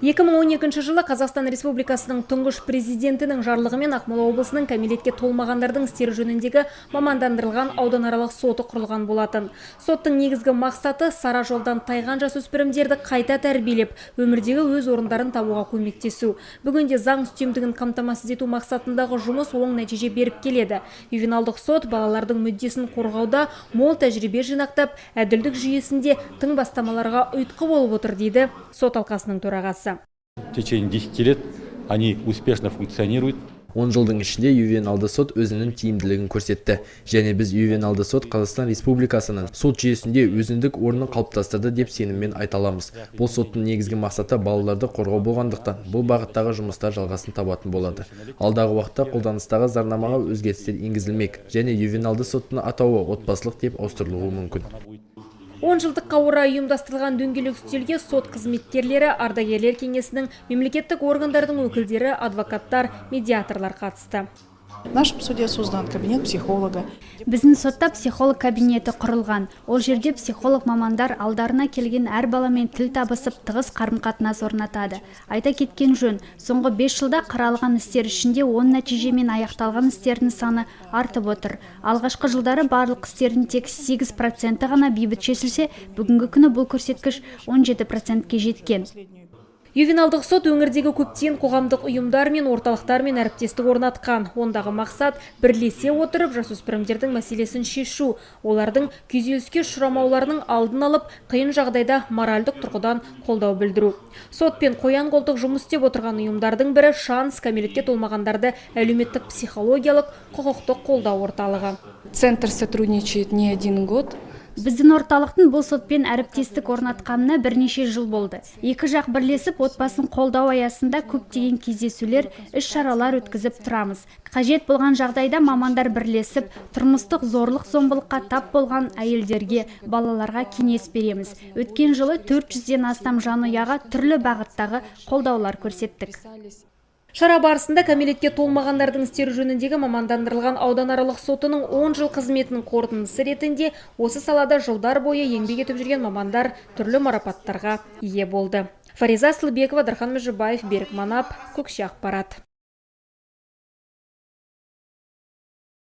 2012 жылы Қазақстан Республикасының тұңғыш президентінің жарлығымен Ақмола облысының кәмелетке толмағандардың істері жөніндегі мамандандырылған ауданаралық соты құрылған болатын. Соттың негізгі мақсаты сара жолдан тайған жасөспірімдерді қайта тәрбиелеп, өмірдегі өз орындарын табуға көмектесу. Бүгінде заң үстемдігін қамтамасыз ету мақсатындағы жұмыс оң нәтиже беріп келеді. Ювеналдық сот балалардың мүддесін қорғауда мол тәжірибе жинақтап, әділдік жүйесінде тың бастамаларға ұйытқы болып отыр, дейді сот алқасының төрағасы. В течение 10 лет они успешно функционируют. 10 жылдың ішінде ювеналды сот өзінің тиімділігін көрсетті. Және біз ювеналды сот Қазақстан Республикасының сот жүйесінде өзіндік орнын қалыптастырды деп сеніммен айта аламыз. Бұл соттың негізгі мақсаты балаларды қорғау болғандықтан, бұл бағыттағы жұмыстар жалғасын табатын болады. Алдағы уақытта қолданыстағы заңнамаға өзгерістер енгізілмек және ювеналды соттың атауы отбасылық деп ауыстырылуы мүмкін. 10 жылдыққа орай ұйымдастырылған дөңгелек үстелге сот қызметкерлері, ардагерлер кеңесінің, мемлекеттік органдардың өкілдері, адвокаттар, медиаторлар қатысты. В нашем суде создан кабинет психолога. Біздің сотта психолог кабинеті құрылған. Ол жерде психолог мамандар алдарына келген әр баламен тіл табысып, тығыз қарым-қатынас орнатады. Айта кеткен жөн, соңғы 5 жылда қаралған істер ішінде 10 нәтижемен аяқталған істердің саны артып отыр. Алғашқы жылдары барлық істердің тек 8% ғана бейбіт шешілсе, бүгінгі күні бұл көрсеткіш 17%-ке жеткен. Ювеналдық сот өңірдегі көптеген қоғамдық ұйымдар мен орталықтармен әріптестік орнатқан. Ондағы мақсат бірлесе отырып жасөспірімдердің мәселесін шешу, олардың күйзеліске ұшырамауларының алдын алып, қиын жағдайда моральдық тұрғыдан қолдау білдіру. Сот пен қоян қолтық жұмыс істеп отырған ұйымдардың бірі Шанс кәмелетке толмағандарды әлеуметтік психологиялық құқықтық қолдау орталығы. Центр сотрудничает не 1 год. Біздің орталықтың бұл сотпен әріптестік орнатқанына бірнеше жыл болды. Екі жақ бірлесіп отбасын қолдау аясында көптеген кездесулер, іс-шаралар өткізіп тұрамыз. Қажет болған жағдайда мамандар бірлесіп, тұрмыстық зорлық-зомбылыққа тап болған әйелдерге, балаларға кеңес береміз. Өткен жылы 400-ден астам жанұяға түрлі бағыттағы қолдаулар көрсеттік. Шара барысында кәмелетке толмағандардың істері жөніндегі мамандандырылған ауданаралық сотының 10 жыл қызметінің қорытындысы ретінде осы салада жылдар бойы еңбек етіп жүрген мамандар түрлі марапаттарға ие болды. Фариза Асылбекова, Дархан Межібаев, Берік Манап, Көкше Ақпарат.